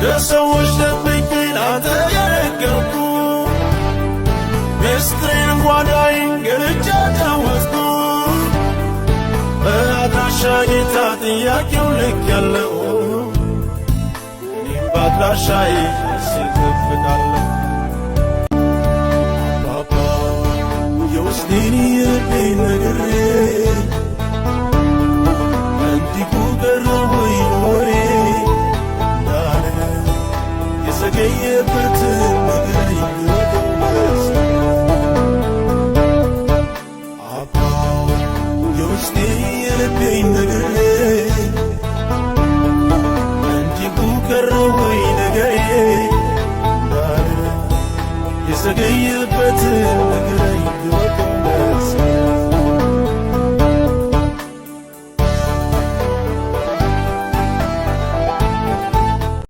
ለሰዎች ደብቄ ላንተ የነገርኩ ምስጢሬን ጓዳዬን ገልጬ አጫወትኩ በአድራሻ ጌታ ጥያቄው ልክ ያለው እኔም በአድራሻዬ ስጠብቃለሁ አባባ የውስጤን የልቤን ነግሬ እንዲሁ ቀረ ወይ ወሬ እንዳለ የዘገየበትን ነገር ይወቀው መስ አባ የውስጤን የልቤን ነግሬ እንዲሁ ቀረ ወይ ነገሬ እንዳለ የዘገየበትን